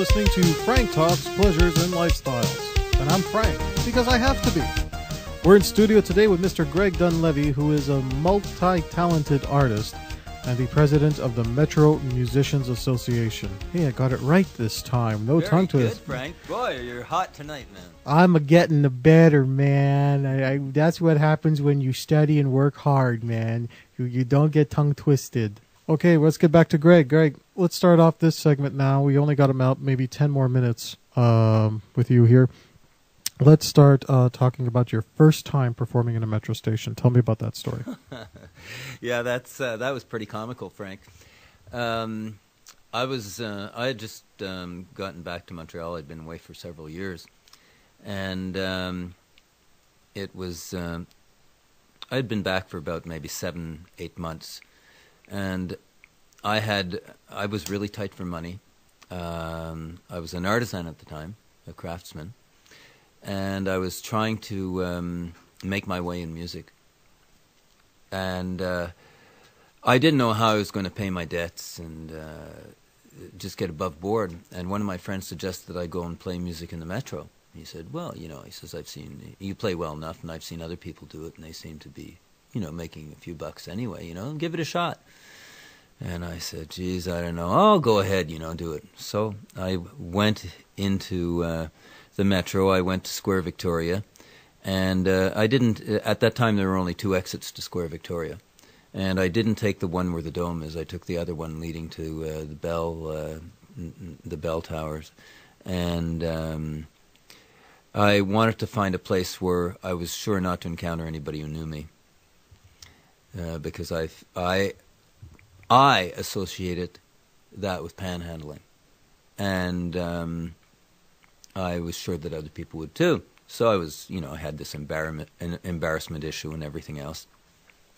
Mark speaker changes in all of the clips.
Speaker 1: listening to Frank Talks Pleasures and Lifestyles. And I'm Frank, because I have to be. We're in studio today with Mr. Greg Dunlevy, who is a multi-talented artist and the president of the Metro Musicians Association. Hey, I got it right this time. No tongue twister.
Speaker 2: Very good, Frank. Boy, you're hot tonight, man.
Speaker 1: I'm getting the better, man. That's what happens when you study and work hard, man. You don't get tongue twisted. Okay, let's get back to Greg. Greg, let's start off this segment now. We only got about maybe 10 more minutes with you here. Let's start talking about your first time performing in a metro station. Tell me about that story.
Speaker 2: Yeah, that was pretty comical, Frank. I had just gotten back to Montreal. I'd been away for several years, and it was I had been back for about maybe 7-8 months, and I was really tight for money. I was an artisan at the time, a craftsman. And I was trying to make my way in music. And I didn't know how I was going to pay my debts and just get above board. And one of my friends suggested that I go and play music in the Metro. He said, well, he says, I've seen, you play well enough, and I've seen other people do it, and they seem to be, making a few bucks anyway, give it a shot. And I said, geez, I don't know. Oh, go ahead, do it. So I went into the Metro. I went to Square Victoria, and I didn't. At that time, there were only 2 exits to Square Victoria, and I didn't take the one where the Dome is. I took the other one leading to the Bell Towers, and I wanted to find a place where I was sure not to encounter anybody who knew me, because I associated that with panhandling, and I was sure that other people would too. So I was, I had this embarrassment issue and everything else.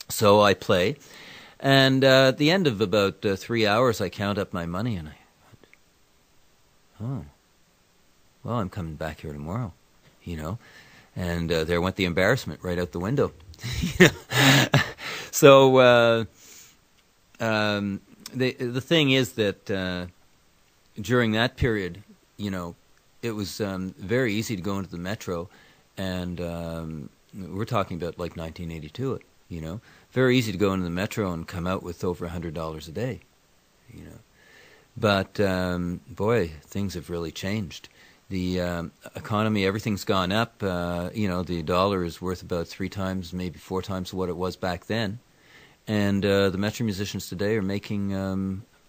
Speaker 2: So I play, and at the end of about 3 hours, I count up my money, and I thought, oh, well, I'm coming back here tomorrow, and there went the embarrassment right out the window. So the thing is that during that period, it was very easy to go into the Metro, and we're talking about like 1982, very easy to go into the Metro and come out with over $100 a day, But, boy, things have really changed. The economy, everything's gone up. The dollar is worth about 3 times, maybe 4 times what it was back then. And the Metro musicians today are making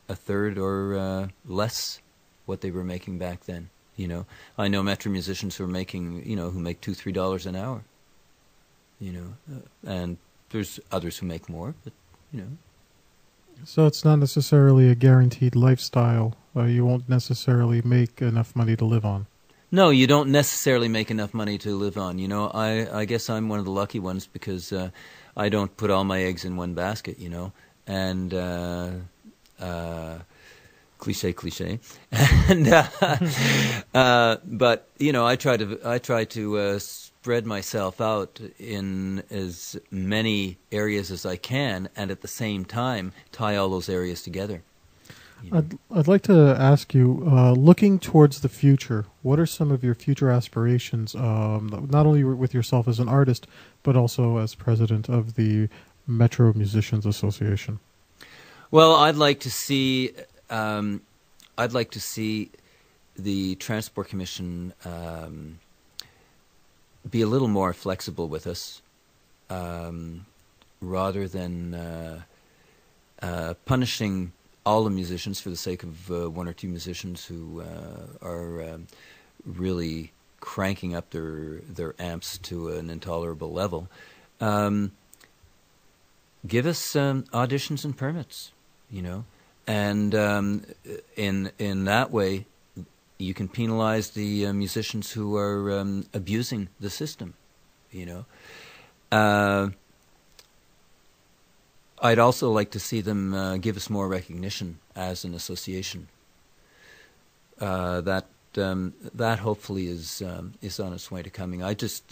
Speaker 2: a third or less what they were making back then. I know Metro musicians who are making, who make $2-3 an hour. And there's others who make more, but
Speaker 1: So it's not necessarily a guaranteed lifestyle. You won't necessarily make enough money to live on.
Speaker 2: No, you don't necessarily make enough money to live on. I guess I'm one of the lucky ones because I don't put all my eggs in one basket. And cliche, and but I try to spread myself out in as many areas as I can, and at the same time tie all those areas together.
Speaker 1: I'd like to ask you, looking towards the future, what are some of your future aspirations, not only with yourself as an artist, but also as president of the Metro Musicians Association?
Speaker 2: Well, I'd like to see the Transport Commission be a little more flexible with us, rather than punishing all the musicians for the sake of 1 or 2 musicians who are really cranking up their amps to an intolerable level. Give us auditions and permits, and in that way, you can penalize the musicians who are abusing the system. I'd also like to see them give us more recognition as an association. That hopefully is on its way to coming. I've just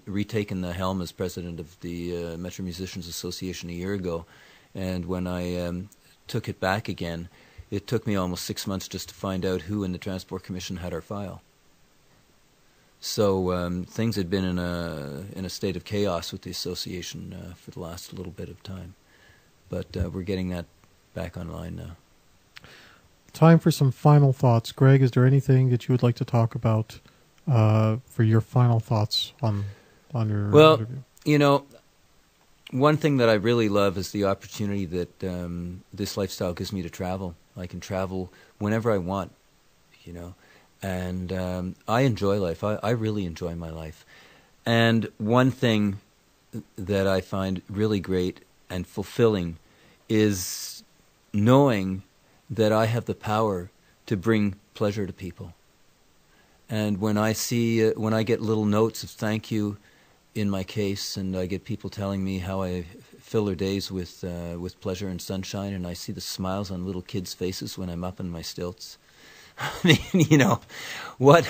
Speaker 2: retaken the helm as president of the Metro Musicians Association a year ago, and when I took it back again, it took me almost 6 months just to find out who in the Transport Commission had our file. So things had been in a state of chaos with the association for the last little bit of time. But we're getting that back online now.
Speaker 1: Time for some final thoughts. Greg, is there anything that you would like to talk about for your final thoughts on your interview?
Speaker 2: You know, one thing that I really love is the opportunity that this lifestyle gives me to travel. I can travel whenever I want, you know. And I enjoy life. I really enjoy my life. And one thing that I find really great and fulfilling is knowing that I have the power to bring pleasure to people. And when I get little notes of thank you in my case, and I get people telling me how I fill their days with pleasure and sunshine, and I see the smiles on little kids' faces when I'm up in my stilts, I mean, you know, what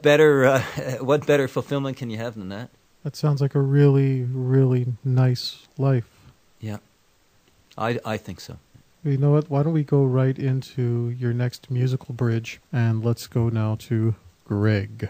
Speaker 2: better fulfillment can you have than that?
Speaker 1: That sounds like a really, really nice life.
Speaker 2: Yeah, I think so.
Speaker 1: You know what? Why don't we go right into your next musical bridge, and let's go now to Greg.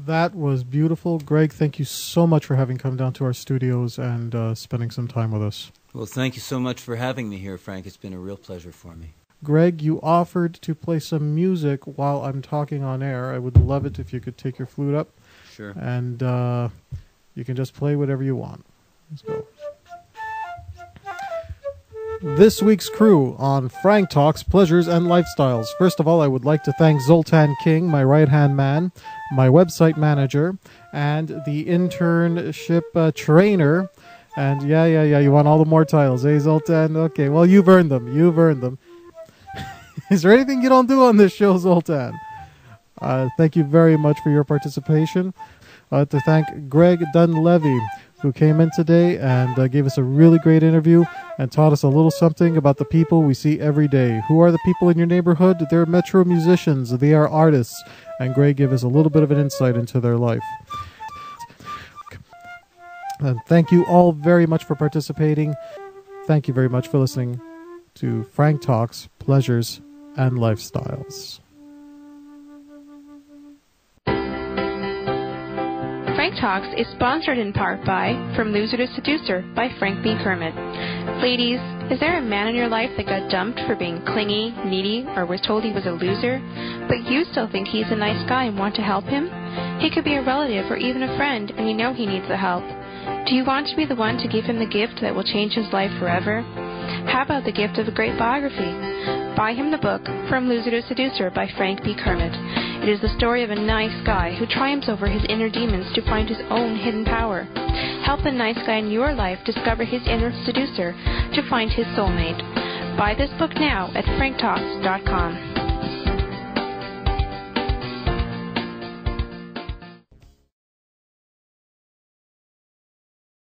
Speaker 1: That was beautiful. Greg, thank you so much for having come down to our studios and spending some time with us.
Speaker 2: Well, thank you so much for having me here, Frank. It's been a real pleasure for me.
Speaker 1: Greg, you offered to play some music while I'm talking on air. I would love it if you could take your flute up.
Speaker 2: Sure.
Speaker 1: And you can just play whatever you want. Let's go. This week's crew on Frank Talks Pleasures and Lifestyles. First of all, I would like to thank Zoltan King, my right-hand man, my website manager, and the internship trainer. And yeah, you want all the more titles, eh, Zoltan? Okay, well, you've earned them. You've earned them. Is there anything you don't do on this show, Zoltan? Thank you very much for your participation. To thank Greg Dunlevy, who came in today and gave us a really great interview and taught us a little something about the people we see every day. Who are the people in your neighborhood? They're Metro musicians. They are artists. And Greg gave us a little bit of an insight into their life. And thank you all very much for participating. Thank you very much for listening to Frank Talks, Pleasures, and Lifestyles.
Speaker 3: Frank Talks is sponsored in part by From Loser to Seducer by Frank B. Kermit. Ladies, is there a man in your life that got dumped for being clingy, needy, or was told he was a loser, but you still think he's a nice guy and want to help him? He could be a relative or even a friend, and you know he needs the help. Do you want to be the one to give him the gift that will change his life forever? How about the gift of a great biography? Buy him the book, From Loser to Seducer by Frank B. Kermit. It is the story of a nice guy who triumphs over his inner demons to find his own hidden power. Help the nice guy in your life discover his inner seducer to find his soulmate. Buy this book now at franktalks.com.